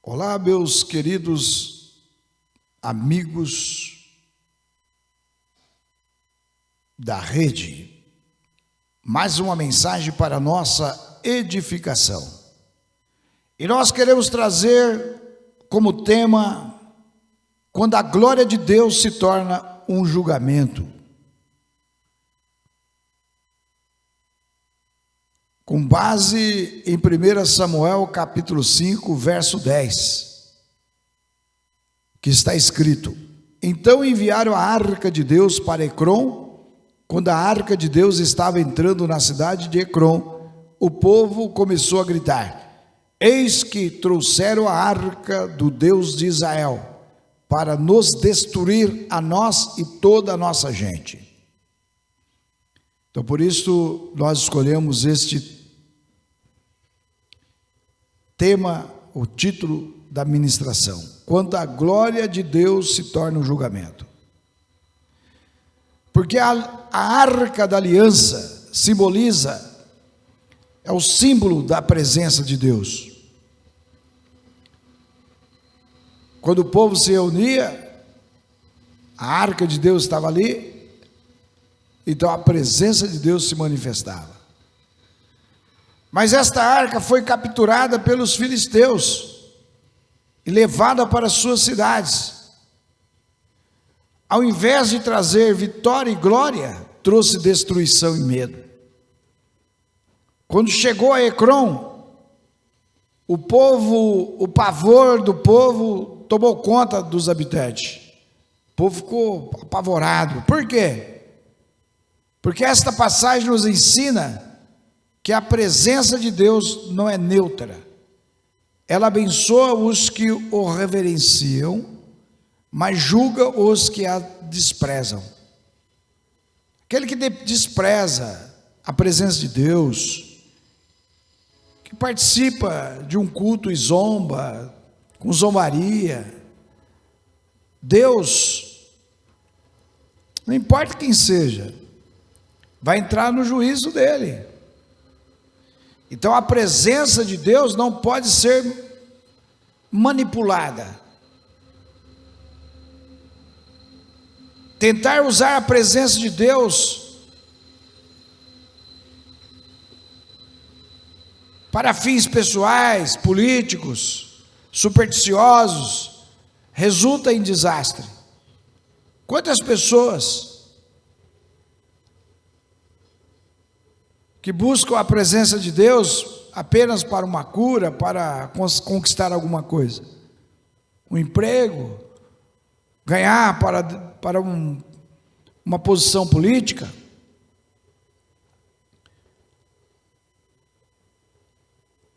Olá, meus queridos amigos da rede. Mais uma mensagem para nossa edificação. E nós queremos trazer como tema: quando a glória de Deus se torna um julgamento. Com base em 1 Samuel capítulo 5, verso 10, que está escrito: então enviaram a arca de Deus para Ecrom. Quando a arca de Deus estava entrando na cidade de Ecrom, o povo começou a gritar: eis que trouxeram a arca do Deus de Israel, para nos destruir a nós e toda a nossa gente. Então, por isso, nós escolhemos este tema, o título da ministração: quando a glória de Deus se torna um julgamento. Porque a arca da aliança simboliza, é o símbolo da presença de Deus. Quando o povo se reunia, a arca de Deus estava ali, então a presença de Deus se manifestava. Mas esta arca foi capturada pelos filisteus e levada para suas cidades. Ao invés de trazer vitória e glória, trouxe destruição e medo. Quando chegou a Ecrom, o pavor do povo tomou conta dos habitantes. O povo ficou apavorado. Por quê? Porque esta passagem nos ensina que a presença de Deus não é neutra. Ela abençoa os que o reverenciam, mas julga os que a desprezam. Aquele que despreza a presença de Deus, que participa de um culto e zomba, com zombaria, Deus, não importa quem seja, vai entrar no juízo dele. Então a presença de Deus não pode ser manipulada. Tentar usar a presença de Deus para fins pessoais, políticos, supersticiosos, resulta em desastre. Quantas pessoas que buscam a presença de Deus apenas para uma cura, para conquistar alguma coisa, um emprego, ganhar para uma posição política.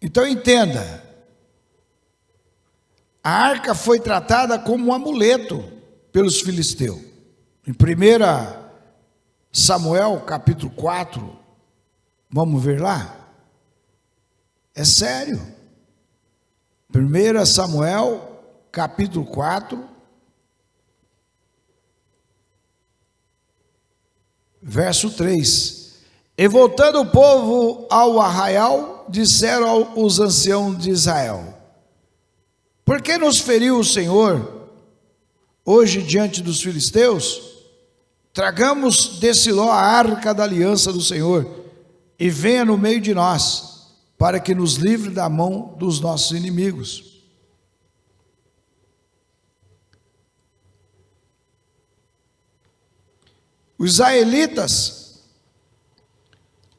Então entenda, a arca foi tratada como um amuleto pelos filisteus. Em 1 Samuel capítulo 4, vamos ver lá? É sério. 1 Samuel, capítulo 4, verso 3. E voltando o povo ao arraial, disseram aos anciãos de Israel: por que nos feriu o Senhor hoje diante dos filisteus? Tragamos de Siló a arca da aliança do Senhor, e venha no meio de nós, para que nos livre da mão dos nossos inimigos. Os israelitas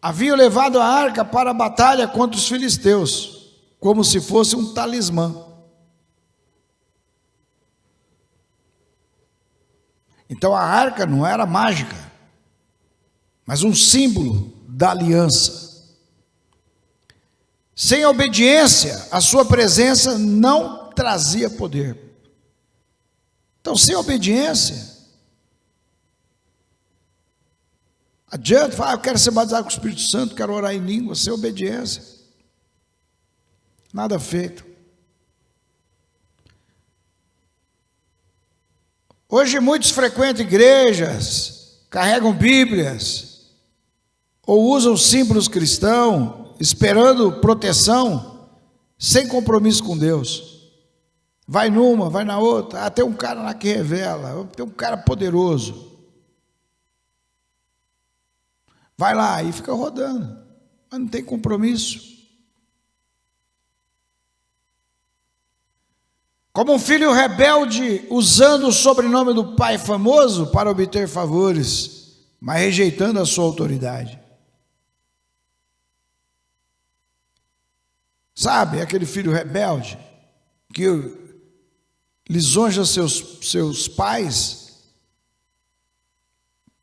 haviam levado a arca para a batalha contra os filisteus, como se fosse um talismã. Então a arca não era mágica, mas um símbolo da aliança. Sem obediência, a sua presença não trazia poder. Então, sem obediência, adianta falar: eu quero ser batizado com o Espírito Santo, quero orar em língua. Sem obediência, nada feito. Hoje muitos frequentam igrejas, carregam Bíblias, ou usam símbolos cristãos, esperando proteção, sem compromisso com Deus. Vai numa, vai na outra. Tem um cara lá que revela, tem um cara poderoso. Vai lá e fica rodando, mas não tem compromisso. Como um filho rebelde, usando o sobrenome do pai famoso para obter favores, mas rejeitando a sua autoridade. Sabe, aquele filho rebelde que lisonja seus pais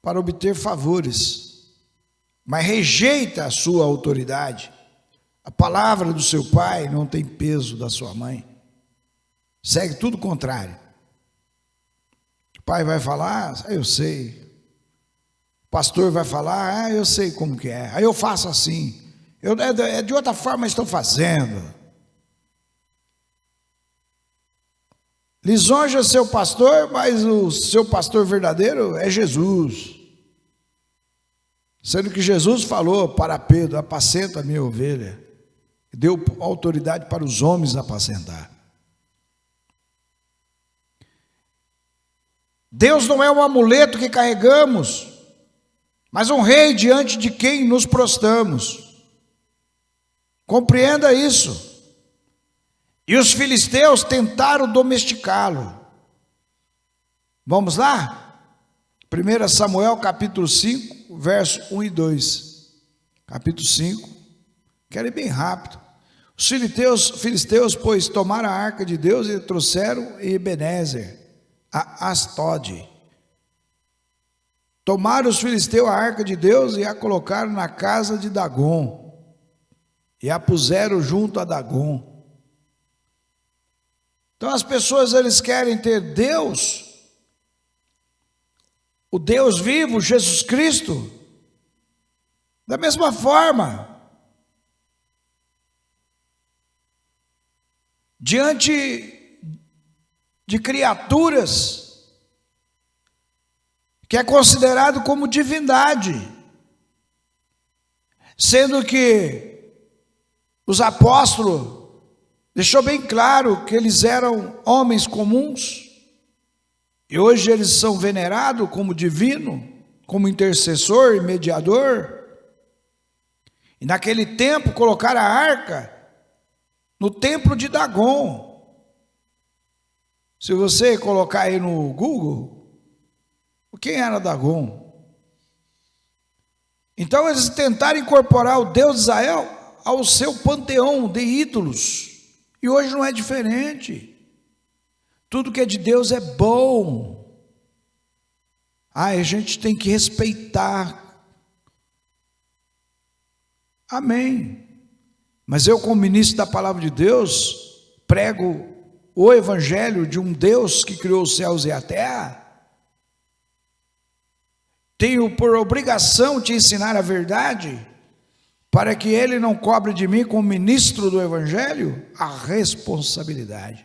para obter favores, mas rejeita a sua autoridade. A palavra do seu pai não tem peso da sua mãe. Segue tudo o contrário. O pai vai falar, eu sei. O pastor vai falar, eu sei como que é. Aí eu faço assim. De outra forma estão fazendo. Lisonja seu pastor, mas o seu pastor verdadeiro é Jesus. Sendo que Jesus falou para Pedro, apacenta a minha ovelha. Deu autoridade para os homens apacentar. Deus não é um amuleto que carregamos, mas um rei diante de quem nos prostramos. Compreenda isso. E os filisteus tentaram domesticá-lo. Vamos lá? 1 Samuel capítulo 5, verso 1 e 2. Capítulo 5. Quero ir bem rápido. Os filisteus, pois, tomaram a arca de Deus e trouxeram em Ebenezer, a Astode. Tomaram os filisteus a arca de Deus e a colocaram na casa de Dagom, e a puseram junto a Dagom. Então as pessoas, eles querem ter Deus, o Deus vivo, Jesus Cristo, da mesma forma, diante de criaturas que é considerado como divindade, sendo que os apóstolos deixou bem claro que eles eram homens comuns, e hoje eles são venerados como divino, como intercessor e mediador. E naquele tempo colocaram a arca no templo de Dagom. Se você colocar aí no Google, quem era Dagom? Então eles tentaram incorporar o Deus de Israel ao seu panteão de ídolos. E hoje não é diferente. Tudo que é de Deus é bom. A gente tem que respeitar. Amém. Mas eu, como ministro da palavra de Deus, prego o evangelho de um Deus que criou os céus e a terra. Tenho por obrigação te ensinar a verdade, para que ele não cobre de mim, como ministro do evangelho, a responsabilidade.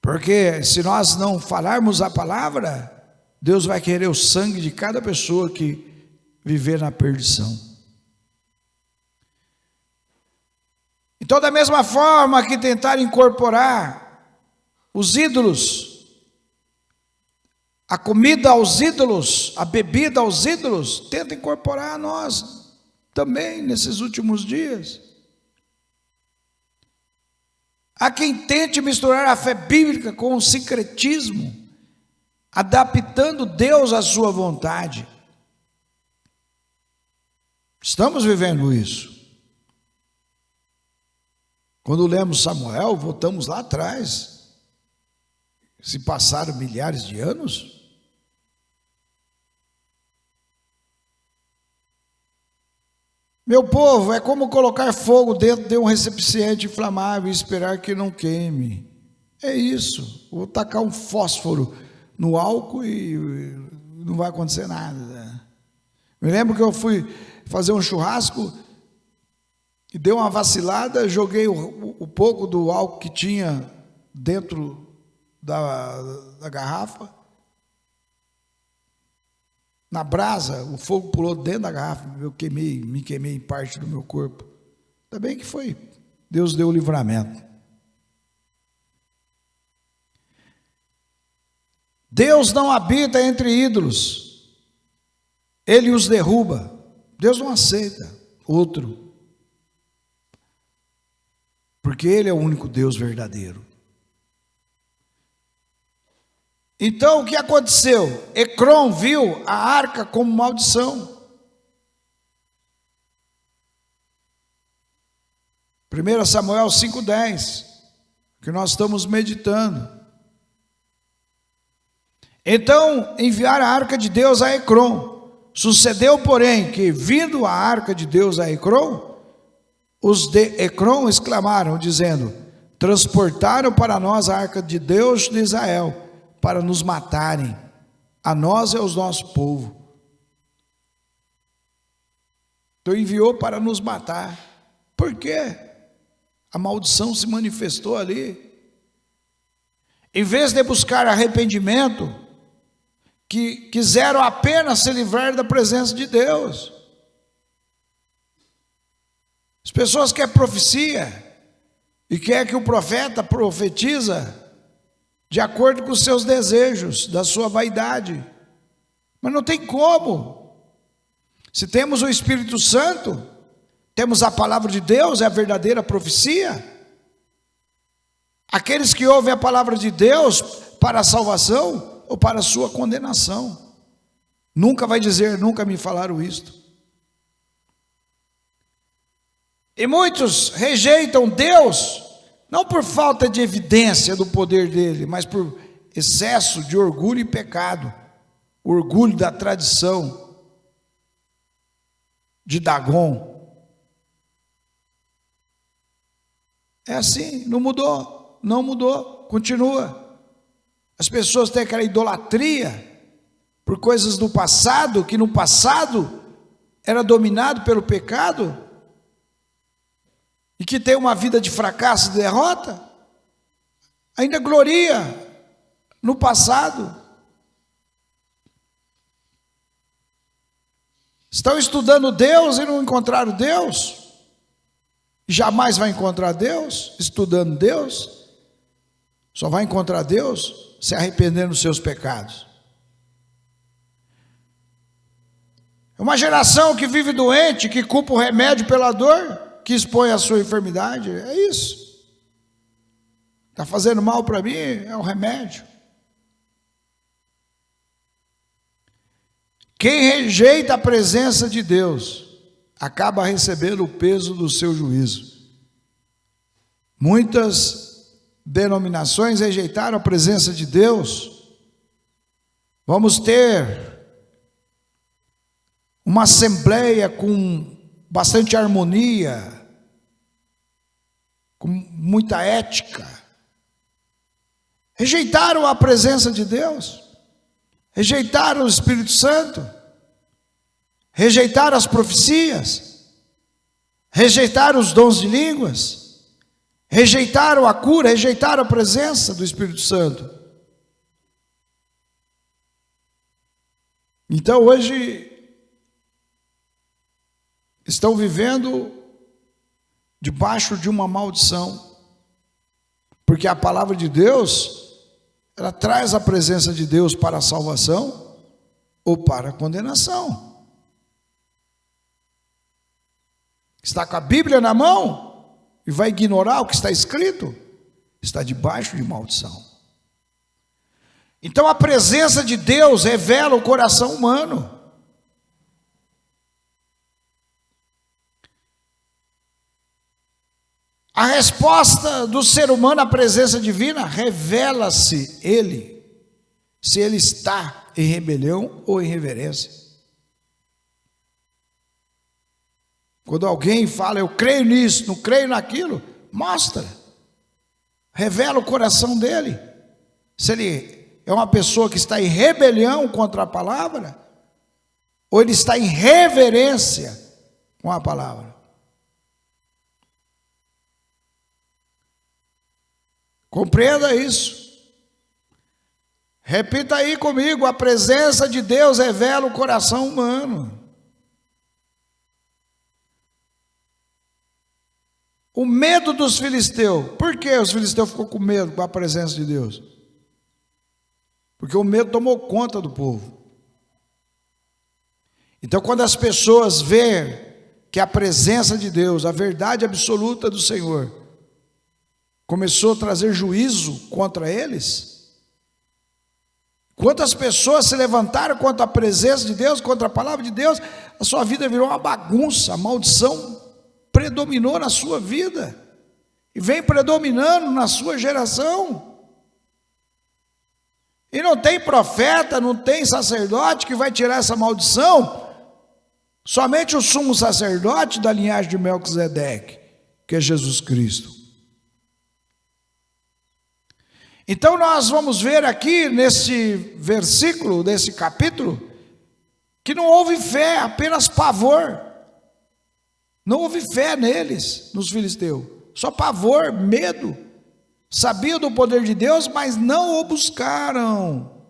Porque se nós não falarmos a palavra, Deus vai querer o sangue de cada pessoa que viver na perdição. Então, da mesma forma que tentaram incorporar os ídolos, a comida aos ídolos, a bebida aos ídolos, tenta incorporar a nós também nesses últimos dias. Há quem tente misturar a fé bíblica com o sincretismo, adaptando Deus à sua vontade. Estamos vivendo isso. Quando lemos Samuel, voltamos lá atrás. Se passaram milhares de anos. Meu povo, é como colocar fogo dentro de um recipiente inflamável e esperar que não queime. É isso. Vou tacar um fósforo no álcool e não vai acontecer nada. Me lembro que eu fui fazer um churrasco e deu uma vacilada, joguei o pouco do álcool que tinha dentro da garrafa na brasa, o fogo pulou dentro da garrafa, me queimei em parte do meu corpo. Ainda bem que foi, Deus deu o livramento. Deus não habita entre ídolos, Ele os derruba. Deus não aceita outro, porque Ele é o único Deus verdadeiro. Então o que aconteceu? Ecrom viu a arca como maldição. 1 Samuel 5,10, que nós estamos meditando. Então enviaram a arca de Deus a Ecrom. Sucedeu, porém, que vindo a arca de Deus a Ecrom, os de Ecrom exclamaram, dizendo: transportaram para nós a arca de Deus de Israel, para nos matarem, a nós e aos nosso povo. Então enviou para nos matar. Por quê? A maldição se manifestou ali. Em vez de buscar arrependimento, que quiseram apenas se livrar da presença de Deus. As pessoas querem profecia e querem que o profeta profetiza de acordo com os seus desejos, da sua vaidade. Mas não tem como. Se temos o Espírito Santo, temos a palavra de Deus, é a verdadeira profecia. Aqueles que ouvem a palavra de Deus para a salvação ou para a sua condenação. Nunca vai dizer, nunca me falaram isto. E muitos rejeitam Deus, não por falta de evidência do poder dele, mas por excesso de orgulho e pecado. Orgulho da tradição de Dagon. É assim, não mudou, não mudou, continua. As pessoas têm aquela idolatria por coisas do passado, que no passado era dominado pelo pecado, e que tem uma vida de fracasso e derrota, ainda gloria no passado. Estão estudando Deus e não encontraram Deus, jamais vai encontrar Deus, estudando Deus, só vai encontrar Deus se arrependendo dos seus pecados. É uma geração que vive doente, que culpa o remédio pela dor, que expõe a sua enfermidade, é isso. Está fazendo mal para mim, é o remédio. Quem rejeita a presença de Deus, acaba recebendo o peso do seu juízo. Muitas denominações rejeitaram a presença de Deus. Vamos ter uma assembleia com bastante harmonia, com muita ética. Rejeitaram a presença de Deus, rejeitaram o Espírito Santo, rejeitaram as profecias, rejeitaram os dons de línguas, rejeitaram a cura, rejeitaram a presença do Espírito Santo. Então hoje estão vivendo debaixo de uma maldição, porque a palavra de Deus, ela traz a presença de Deus para a salvação ou para a condenação. Está com a Bíblia na mão e vai ignorar o que está escrito, está debaixo de maldição. Então a presença de Deus revela o coração humano. A resposta do ser humano à presença divina revela-se ele, se ele está em rebelião ou em reverência. Quando alguém fala, eu creio nisso, não creio naquilo, mostra, revela o coração dele. Se ele é uma pessoa que está em rebelião contra a palavra, ou ele está em reverência com a palavra. Compreenda isso. Repita aí comigo: a presença de Deus revela o coração humano. O medo dos filisteus. Por que os filisteus ficou com medo com a presença de Deus? porque o medo tomou conta do povo. Então, quando as pessoas veem que a presença de Deus, a verdade absoluta do Senhor, começou a trazer juízo contra eles, quantas pessoas se levantaram contra a presença de Deus, contra a palavra de Deus, a sua vida virou uma bagunça, a maldição predominou na sua vida, e vem predominando na sua geração. E não tem profeta, não tem sacerdote que vai tirar essa maldição, somente o sumo sacerdote da linhagem de Melquisedeque, que é Jesus Cristo. Então nós vamos ver aqui nesse versículo, desse capítulo, que não houve fé, apenas pavor. Não houve fé neles, nos filisteus, só pavor, medo. Sabiam do poder de Deus, mas não o buscaram.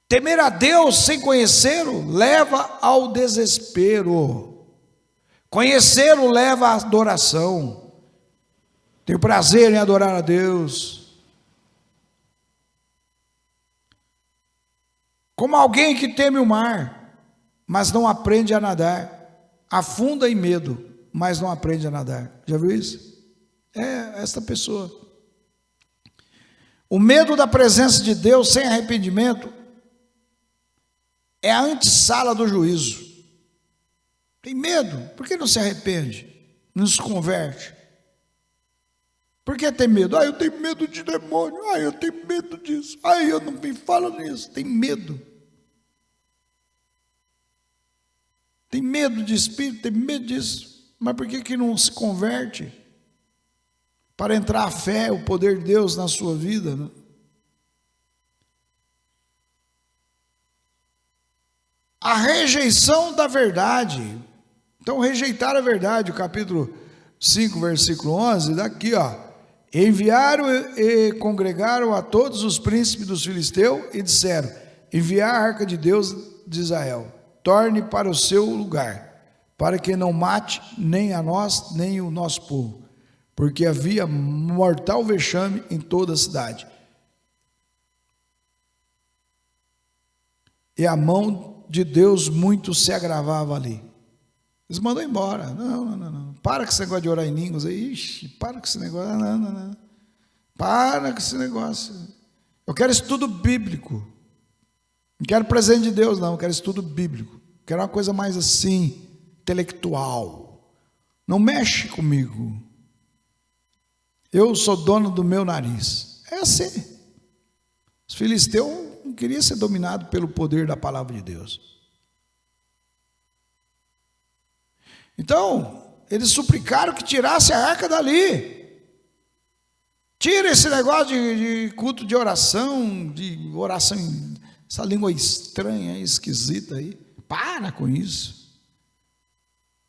Temer a Deus sem conhecê-lo leva ao desespero. Conhecê-lo leva à adoração. Tenho prazer em adorar a Deus. Como alguém que teme o mar, mas não aprende a nadar. Afunda em medo, mas não aprende a nadar. Já viu isso? É esta pessoa. O medo da presença de Deus sem arrependimento é a antessala do juízo. Tem medo, por que não se arrepende? Não se converte? Por que tem medo? Eu tenho medo de demônio. Eu tenho medo disso. Eu não me fala nisso. Tem medo. Tem medo de espírito, tem medo disso. Mas por que não se converte? Para entrar a fé, o poder de Deus na sua vida, né? A rejeição da verdade. Então, rejeitar a verdade, o capítulo 5, versículo 11, daqui, enviaram e congregaram a todos os príncipes dos filisteus e disseram: enviar a arca de Deus de Israel, torne para o seu lugar, para que não mate nem a nós, nem o nosso povo, porque havia mortal vexame em toda a cidade. E a mão de Deus muito se agravava ali. Eles mandam embora. Não. Para com esse negócio de orar em línguas aí. Para com esse negócio. Não. Para com esse negócio. Eu quero estudo bíblico. Não quero presente de Deus, não. Eu quero estudo bíblico. Quero uma coisa mais assim, intelectual. Não mexe comigo. Eu sou dono do meu nariz. É assim. Os filisteus não queriam ser dominados pelo poder da palavra de Deus. Então, eles suplicaram que tirasse a arca dali. Tira esse negócio de culto de oração, essa língua estranha, esquisita aí. Para com isso.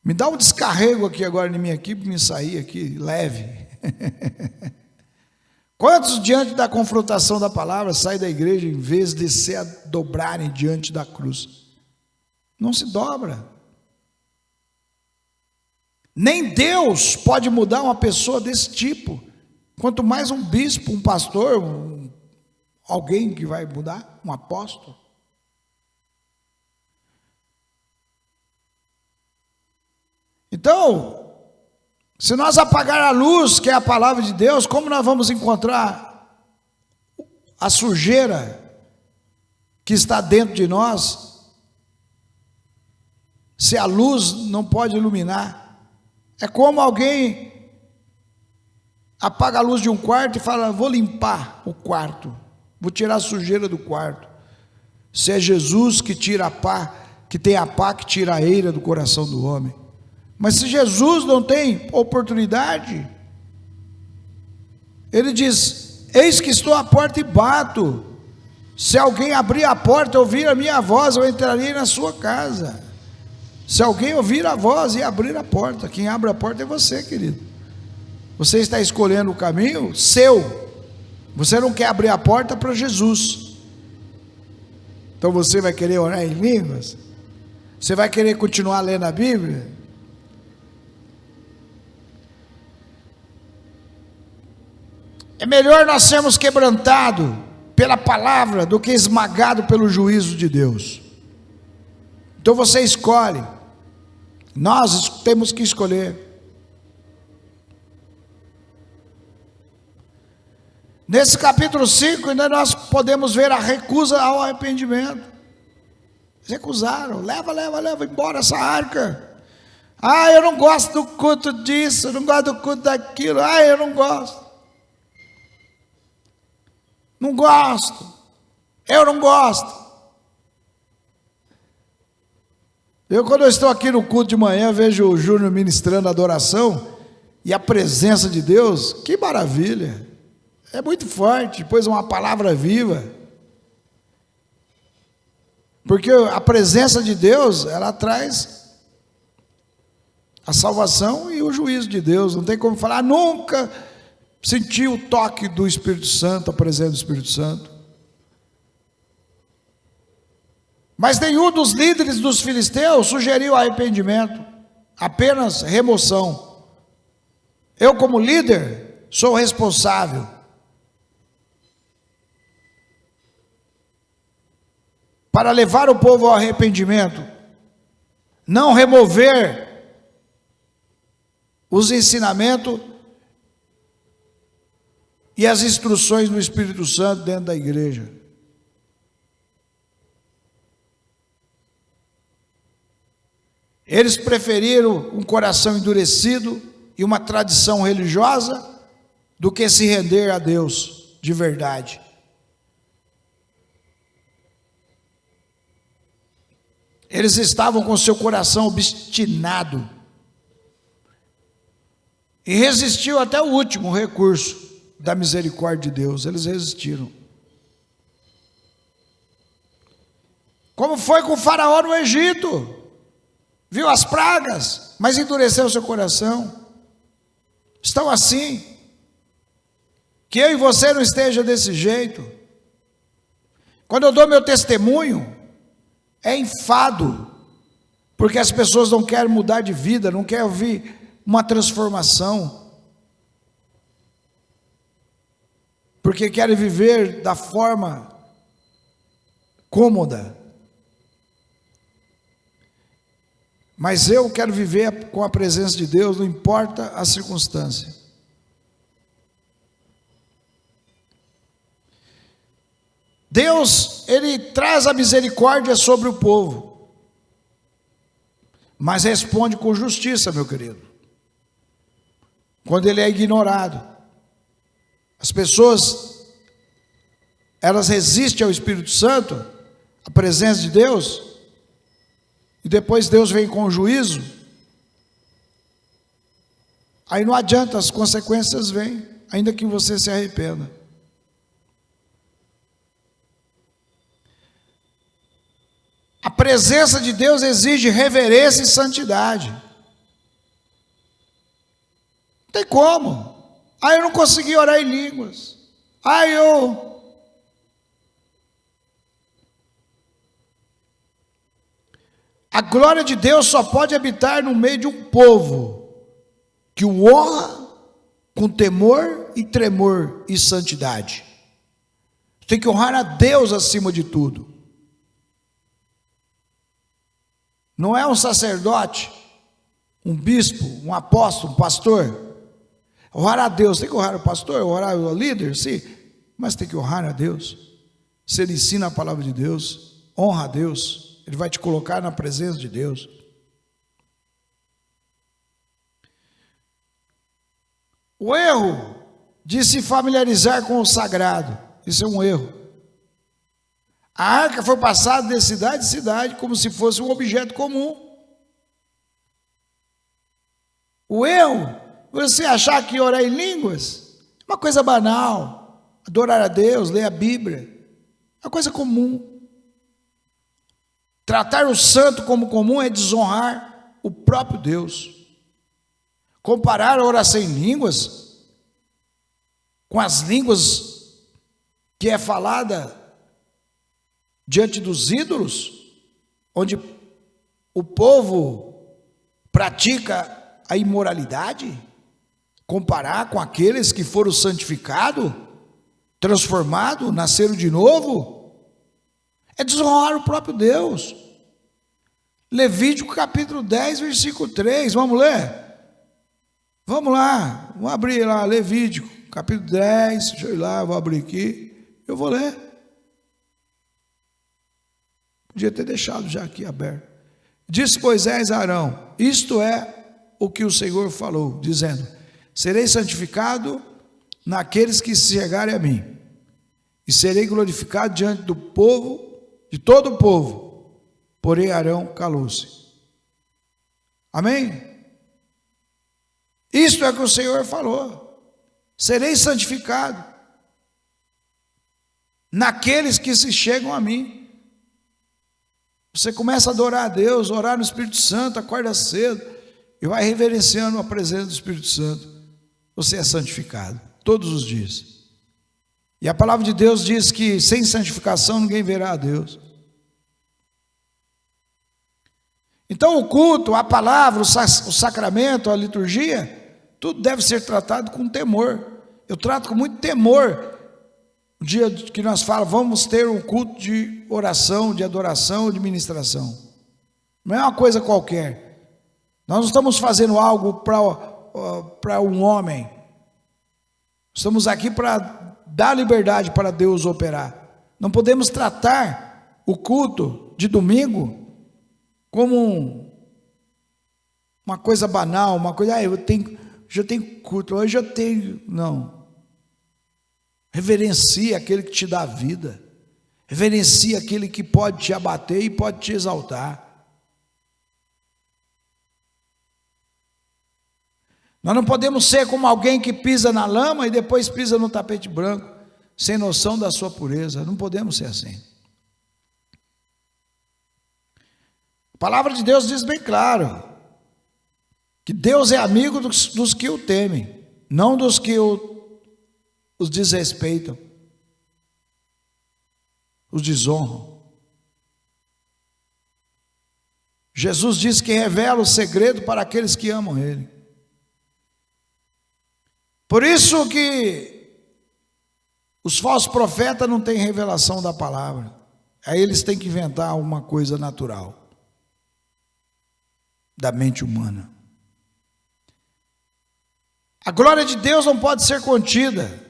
Me dá um descarrego aqui agora em mim aqui, para me sair aqui leve. Quantos diante da confrontação da palavra saem da igreja em vez de se dobrarem diante da cruz? Não se dobra. Nem Deus pode mudar uma pessoa desse tipo. Quanto mais um bispo, um pastor, alguém que vai mudar, um apóstolo. Então, se nós apagar a luz, que é a palavra de Deus, como nós vamos encontrar a sujeira que está dentro de nós, se a luz não pode iluminar? É como alguém apaga a luz de um quarto e fala: vou limpar o quarto, vou tirar a sujeira do quarto. Se é Jesus que tira a pá, que tem a pá que tira a eira do coração do homem. Mas se Jesus não tem oportunidade, ele diz: eis que estou à porta e bato. Se alguém abrir a porta e ouvir a minha voz, eu entrarei na sua casa. Se alguém ouvir a voz e abrir a porta, quem abre a porta é você, querido. Você está escolhendo o caminho seu. Você não quer abrir a porta para Jesus. Então você vai querer orar em línguas? Você vai querer continuar lendo a Bíblia? É melhor nós sermos quebrantados pela palavra do que esmagado pelo juízo de Deus. Então você escolhe. Nós temos que escolher. Nesse capítulo 5, ainda nós podemos ver a recusa ao arrependimento. Eles recusaram, leva embora essa arca. Eu não gosto do culto disso, eu não gosto do culto daquilo, eu não gosto. Não gosto, eu não gosto. Quando eu estou aqui no culto de manhã, vejo o Júnior ministrando a adoração, e a presença de Deus, que maravilha. É muito forte, depois uma palavra viva. Porque a presença de Deus, ela traz a salvação e o juízo de Deus. Não tem como falar, nunca senti o toque do Espírito Santo, a presença do Espírito Santo. Mas nenhum dos líderes dos filisteus sugeriu arrependimento, apenas remoção. Eu, como líder, sou responsável. Para levar o povo ao arrependimento, não remover os ensinamentos e as instruções do Espírito Santo dentro da igreja. Eles preferiram um coração endurecido e uma tradição religiosa do que se render a Deus de verdade. Eles estavam com seu coração obstinado e resistiu até o último recurso da misericórdia de Deus. Eles resistiram. Como foi com o faraó no Egito? Viu as pragas, mas endureceu seu coração. Estão assim. Que eu e você não esteja desse jeito. Quando eu dou meu testemunho, é enfado, porque as pessoas não querem mudar de vida, não querem ouvir uma transformação, porque querem viver da forma cômoda. Mas eu quero viver com a presença de Deus, não importa a circunstância. Deus, Ele traz a misericórdia sobre o povo, mas responde com justiça, meu querido, quando Ele é ignorado. As pessoas, elas resistem ao Espírito Santo, à presença de Deus, e depois Deus vem com o juízo, aí não adianta, as consequências vêm, ainda que você se arrependa. A presença de Deus exige reverência e santidade. Não tem como. Eu não consegui orar em línguas. A glória de Deus só pode habitar no meio de um povo que o honra com temor e tremor e santidade. Tem que honrar a Deus acima de tudo. Não é um sacerdote, um bispo, um apóstolo, um pastor. Honrar a Deus, tem que honrar o pastor, honrar o líder, sim, mas tem que honrar a Deus. Se ele ensina a palavra de Deus, honra a Deus, ele vai te colocar na presença de Deus. O erro de se familiarizar com o sagrado, isso é um erro. A arca foi passada de cidade em cidade como se fosse um objeto comum. O erro, você achar que orar em línguas é uma coisa banal, adorar a Deus, ler a Bíblia, é uma coisa comum. Tratar o santo como comum é desonrar o próprio Deus. Comparar a oração em línguas com as línguas que é falada diante dos ídolos, onde o povo pratica a imoralidade, comparar com aqueles que foram santificados, transformado, nasceram de novo, é desonrar o próprio Deus. Levítico capítulo 10, versículo 3, vamos ler? Vamos lá, vamos abrir lá, Levítico capítulo 10, deixa eu ir lá, vou abrir aqui, eu vou ler. Podia ter deixado já aqui aberto. Disse Moisés a Arão: isto é o que o Senhor falou, dizendo: serei santificado naqueles que se chegarem a mim, e serei glorificado diante do povo, de todo o povo. Porém Arão calou-se. Amém? Isto é o que o Senhor falou: serei santificado naqueles que se chegam a mim. Você começa a adorar a Deus, orar no Espírito Santo, acorda cedo e vai reverenciando a presença do Espírito Santo. Você é santificado todos os dias. E a palavra de Deus diz que sem santificação ninguém verá a Deus. Então o culto, a palavra, o sacramento, a liturgia, tudo deve ser tratado com temor. Eu trato com muito temor o dia que nós falamos, vamos ter um culto de oração, de adoração, de ministração. Não é uma coisa qualquer. Nós não estamos fazendo algo para um homem. Estamos aqui para dar liberdade para Deus operar. Não podemos tratar o culto de domingo como uma coisa banal, uma coisa, já tenho culto, hoje eu tenho. Não. Reverencia aquele que te dá vida. Reverencia aquele que pode te abater e pode te exaltar. Nós não podemos ser como alguém que pisa na lama e depois pisa no tapete branco, sem noção da sua pureza. Não podemos ser assim. A palavra de Deus diz bem claro que Deus é amigo dos que o temem, não dos que os desrespeitam, os desonram. Jesus diz que revela o segredo para aqueles que amam Ele. Por isso que os falsos profetas não têm revelação da palavra. Aí eles têm que inventar uma coisa natural da mente humana. A glória de Deus não pode ser contida.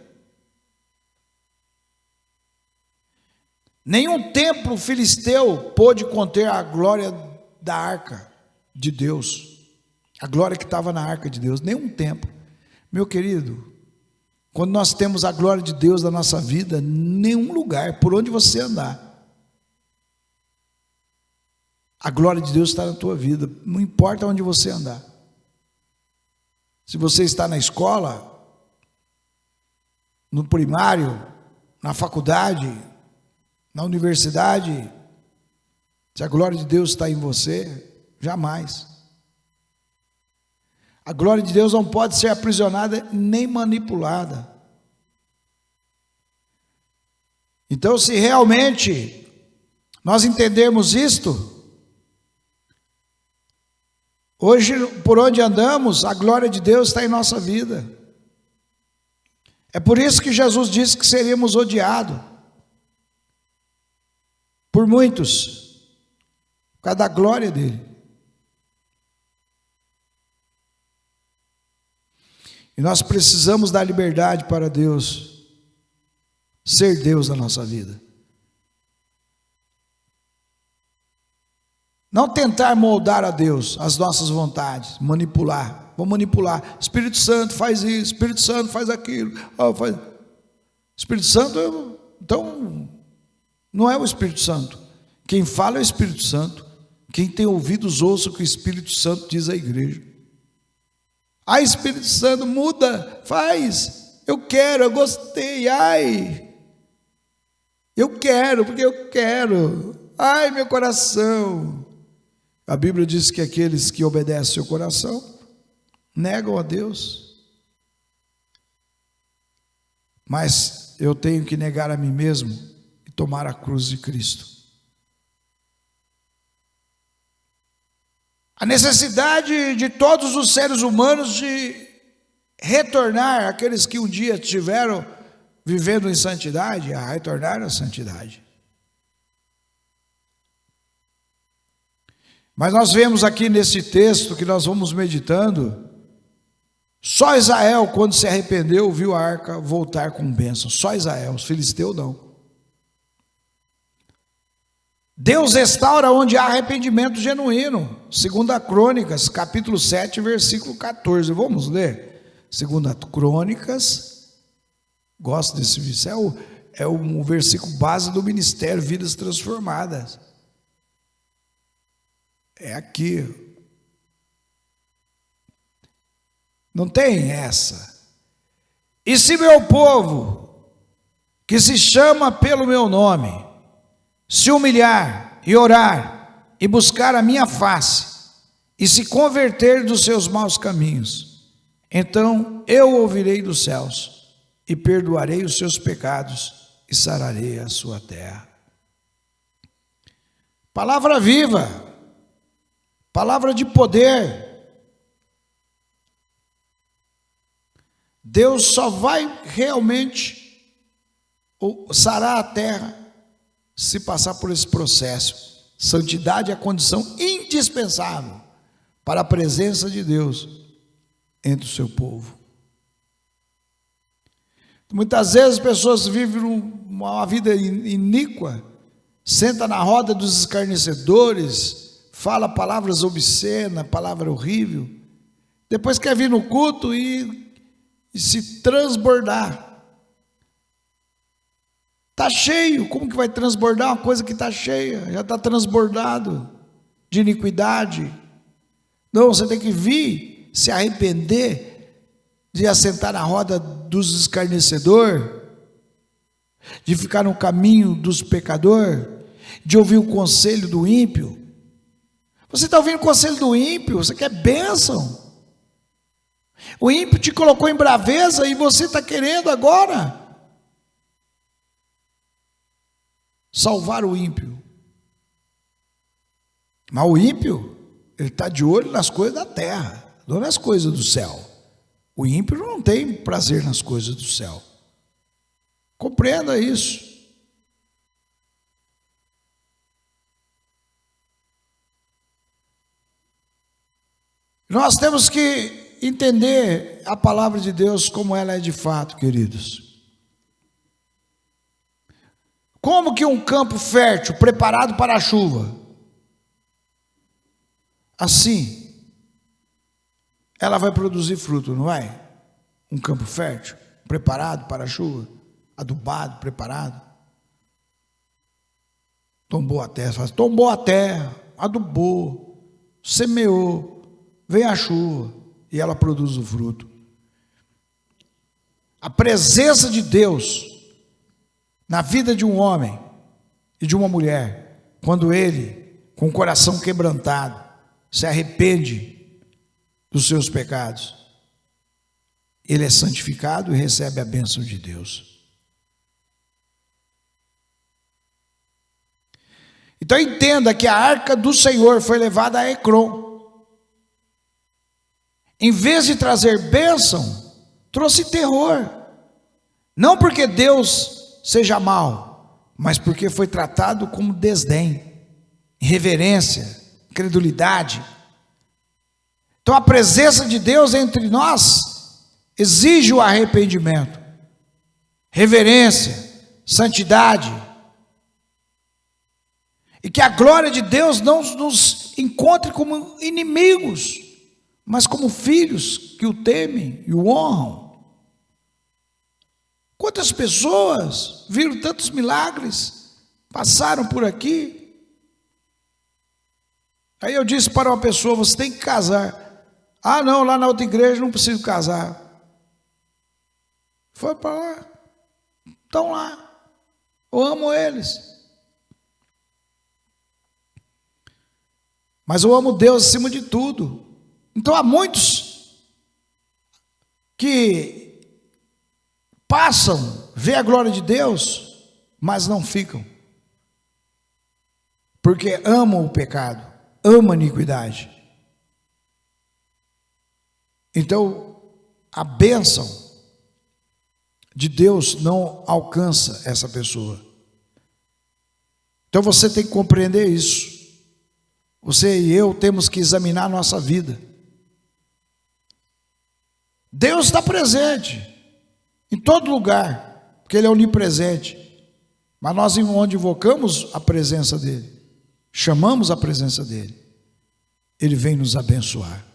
Nenhum templo filisteu pôde conter a glória da arca de Deus, a glória que estava na arca de Deus. Nenhum templo. Meu querido, quando nós temos a glória de Deus na nossa vida, nenhum lugar, por onde você andar, a glória de Deus está na tua vida, não importa onde você andar. Se você está na escola, no primário, na faculdade, na universidade, se a glória de Deus está em você, jamais. A glória de Deus não pode ser aprisionada nem manipulada. Então, se realmente nós entendermos isto, hoje, por onde andamos, a glória de Deus está em nossa vida. É por isso que Jesus disse que seríamos odiados por muitos, por causa da glória dele. E nós precisamos dar liberdade para Deus ser Deus na nossa vida. Não tentar moldar a Deus as nossas vontades, manipular. Vou manipular. Espírito Santo faz isso, Espírito Santo faz aquilo. Espírito Santo, então, não é o Espírito Santo. Quem fala é o Espírito Santo. Quem tem ouvidos, ouça o que o Espírito Santo diz à igreja. Espírito Santo, muda, faz. Eu quero, eu gostei, eu quero, porque eu quero. Meu coração. A Bíblia diz que aqueles que obedecem seu coração negam a Deus. Mas eu tenho que negar a mim mesmo e tomar a cruz de Cristo. A necessidade de todos os seres humanos de retornar àqueles que um dia tiveram vivendo em santidade, a retornar à santidade. Mas nós vemos aqui nesse texto que nós vamos meditando, só Israel, quando se arrependeu, viu a arca voltar com bênção. Só Israel, os filisteus não. Deus restaura onde há arrependimento genuíno. 2 Crônicas, capítulo 7, versículo 14. Vamos ler? 2 Crônicas, gosto desse versículo, é o versículo base do ministério Vidas Transformadas. É aqui. Não tem essa. E se meu povo, que se chama pelo meu nome, se humilhar e orar e buscar a minha face e se converter dos seus maus caminhos, então eu ouvirei dos céus e perdoarei os seus pecados e sararei a sua terra. Palavra viva, palavra de poder. Deus só vai realmente sarar a terra se passar por esse processo. Santidade é a condição indispensável para a presença de Deus entre o seu povo. Muitas vezes as pessoas vivem uma vida iníqua, senta na roda dos escarnecedores, fala palavras obscenas, palavra horrível, depois quer vir no culto e se transbordar. Está cheio, como que vai transbordar uma coisa que está cheia? Já está transbordado de iniquidade. Não, você tem que vir, se arrepender de assentar na roda dos escarnecedores, de ficar no caminho dos pecadores, de ouvir o conselho do ímpio. Você está ouvindo o conselho do ímpio, você quer bênção. O ímpio te colocou em braveza e você está querendo agora salvar o ímpio. Mas o ímpio, ele está de olho nas coisas da terra, não nas coisas do céu. O ímpio não tem prazer nas coisas do céu. Compreenda isso. Nós temos que entender a palavra de Deus como ela é de fato, queridos. Como que um campo fértil, preparado para a chuva, assim, ela vai produzir fruto, não vai? Um campo fértil, preparado para a chuva, adubado, preparado. Tombou a terra, adubou, semeou, vem a chuva e ela produz o fruto. A presença de Deus na vida de um homem e de uma mulher, quando ele, com o coração quebrantado, se arrepende dos seus pecados, ele é santificado e recebe a bênção de Deus. Então entenda que a arca do Senhor foi levada a Ecrom. Em vez de trazer bênção, trouxe terror. Não porque Deus seja mau, mas porque foi tratado como desdém, irreverência, incredulidade. Então a presença de Deus entre nós exige o arrependimento, reverência, santidade, e que a glória de Deus não nos encontre como inimigos, mas como filhos que o temem e o honram. Quantas pessoas viram tantos milagres, passaram por aqui. Aí eu disse para uma pessoa: você tem que casar. Ah, não, lá na outra igreja não preciso casar. Foi para lá, estão lá, eu amo eles. Mas eu amo Deus acima de tudo. Então há muitos que passam, vê a glória de Deus, mas não ficam, porque amam o pecado, amam a iniquidade. Então a bênção de Deus não alcança essa pessoa. Então você tem que compreender isso. Você e eu temos que examinar a nossa vida. Deus está presente em todo lugar, porque Ele é onipresente. Mas nós onde invocamos a presença dEle, chamamos a presença dEle, Ele vem nos abençoar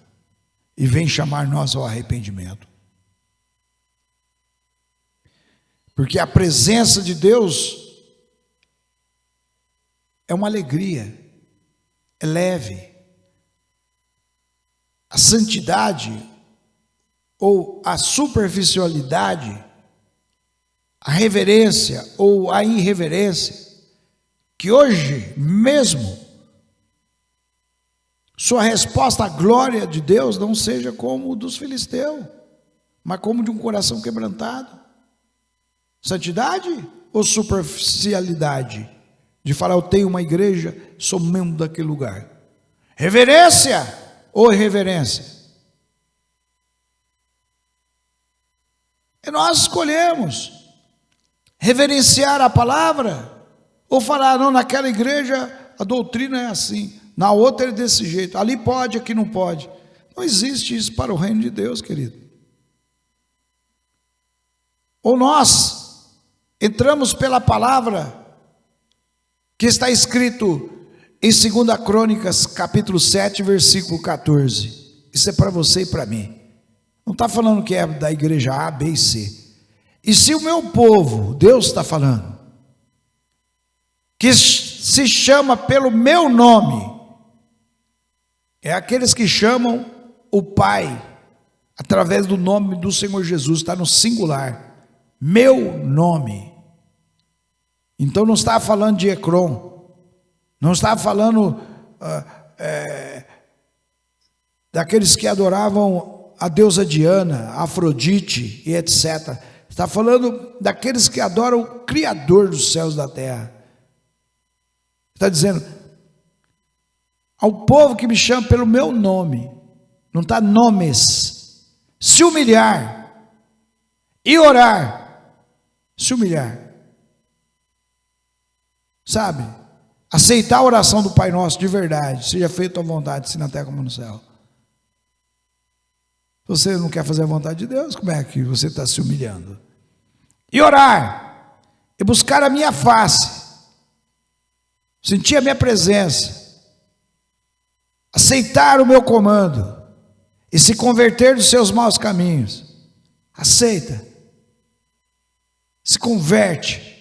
e vem chamar nós ao arrependimento. Porque a presença de Deus é uma alegria, é leve. A santidade ou a superficialidade, a reverência ou a irreverência, que hoje mesmo sua resposta à glória de Deus não seja como o dos filisteus, mas como de um coração quebrantado. Santidade ou superficialidade? De falar, eu tenho uma igreja, sou membro daquele lugar. Reverência ou irreverência? E nós escolhemos reverenciar a palavra ou falar, não, naquela igreja a doutrina é assim, na outra é desse jeito, ali pode, aqui não pode. Não existe isso para o reino de Deus, querido. Ou nós entramos pela palavra que está escrito em 2 Crônicas, capítulo 7, versículo 14. Isso é para você e para mim. Não está falando que é da igreja A, B e C. E se o meu povo, Deus está falando, que se chama pelo meu nome, é aqueles que chamam o Pai, através do nome do Senhor Jesus, está no singular, meu nome. Então não está falando de Ecrom, não está falando daqueles que adoravam a deusa Diana, Afrodite e etc. Está falando daqueles que adoram o Criador dos céus e da terra. Está dizendo, ao povo que me chama pelo meu nome, não está nomes, se humilhar e orar, se humilhar. Sabe, aceitar a oração do Pai Nosso de verdade, seja feita a vontade, assim na terra como no céu. Se você não quer fazer a vontade de Deus, como é que você está se humilhando? E orar, e buscar a minha face, sentir a minha presença, aceitar o meu comando, e se converter dos seus maus caminhos. Aceita, se converte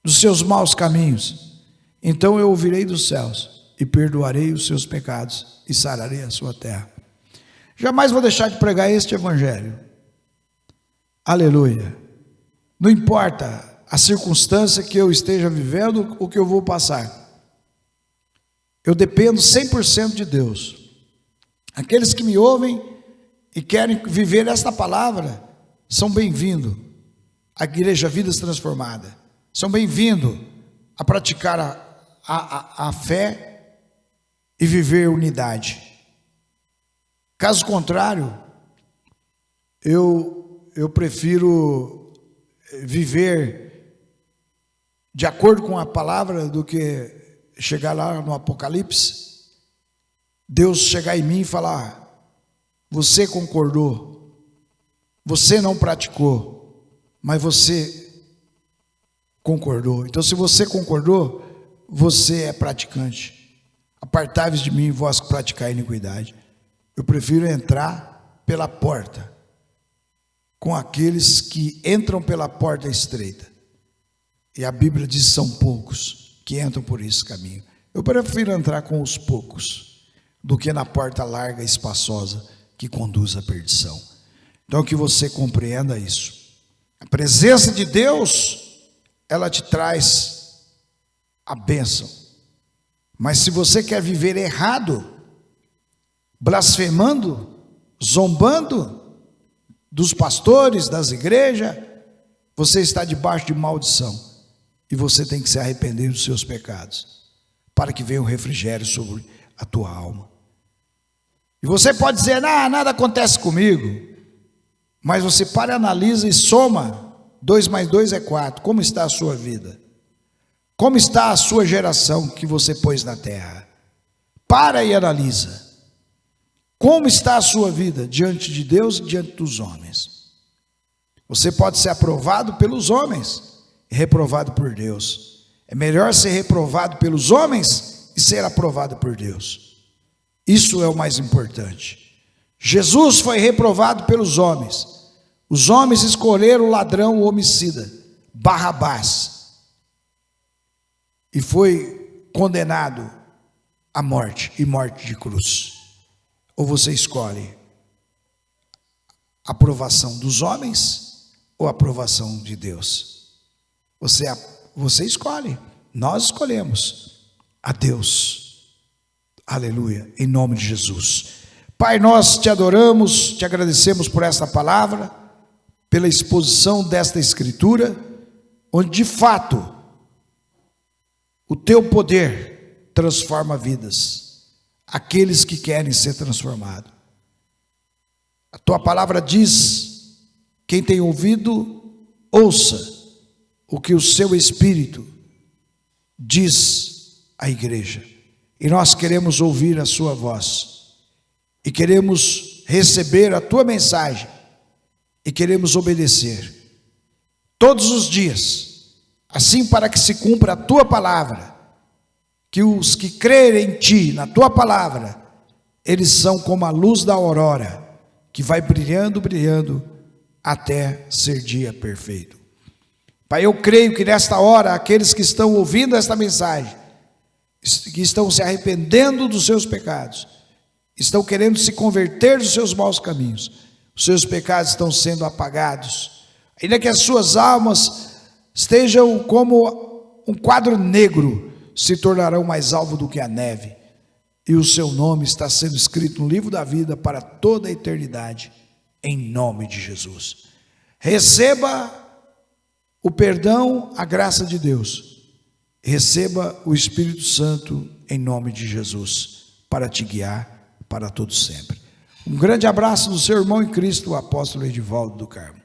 dos seus maus caminhos, então eu ouvirei dos céus e perdoarei os seus pecados e sararei a sua terra. Jamais vou deixar de pregar este evangelho. Aleluia. Não importa a circunstância que eu esteja vivendo, o que eu vou passar, eu dependo 100% de Deus. Aqueles que me ouvem e querem viver esta palavra são bem-vindos à Igreja Vidas Transformadas. São bem-vindos a praticar a fé e viver unidade. Caso contrário, eu prefiro viver de acordo com a palavra do que chegar lá no Apocalipse, Deus chegar em mim e falar, você concordou, você não praticou, mas você concordou. Então, se você concordou, você é praticante. Apartai-vos de mim, vós que praticai iniquidade. Eu prefiro entrar pela porta, com aqueles que entram pela porta estreita. E a Bíblia diz que são poucos que entram por esse caminho. Eu prefiro entrar com os poucos, do que na porta larga e espaçosa, que conduz à perdição. Então, que você compreenda isso. A presença de Deus, ela te traz a bênção. Mas se você quer viver errado, blasfemando, zombando dos pastores, das igrejas, você está debaixo de maldição. E você tem que se arrepender dos seus pecados, para que venha o refrigério sobre a tua alma. E você pode dizer, nada acontece comigo. Mas você para, analisa e soma 2 mais 2 é 4. Como está a sua vida? Como está a sua geração que você pôs na terra? Para e analisa. Como está a sua vida diante de Deus e diante dos homens? Você pode ser aprovado pelos homens e reprovado por Deus. É melhor ser reprovado pelos homens e ser aprovado por Deus. Isso é o mais importante. Jesus foi reprovado pelos homens. Os homens escolheram o ladrão, o homicida, Barrabás, e foi condenado à morte, e morte de cruz. Ou você escolhe a aprovação dos homens ou a aprovação de Deus? Você escolhe. Nós escolhemos a Deus. Aleluia, em nome de Jesus. Pai, nós te adoramos, te agradecemos por esta palavra, pela exposição desta escritura, onde de fato o teu poder transforma vidas, aqueles que querem ser transformados. A tua palavra diz: quem tem ouvido, ouça o que o seu Espírito diz à igreja. E nós queremos ouvir a sua voz, e queremos receber a tua mensagem, e queremos obedecer todos os dias, assim para que se cumpra a tua palavra, que os que crerem em ti, na tua palavra, eles são como a luz da aurora, que vai brilhando, brilhando, até ser dia perfeito. Pai, eu creio que nesta hora, aqueles que estão ouvindo esta mensagem, que estão se arrependendo dos seus pecados, estão querendo se converter dos seus maus caminhos, os seus pecados estão sendo apagados, ainda que as suas almas estejam como um quadro negro, se tornarão mais alvo do que a neve, e o seu nome está sendo escrito no livro da vida para toda a eternidade, em nome de Jesus. Receba o perdão, a graça de Deus, receba o Espírito Santo em nome de Jesus, para te guiar para todo sempre. Um grande abraço do seu irmão em Cristo, o apóstolo Edivaldo do Carmo.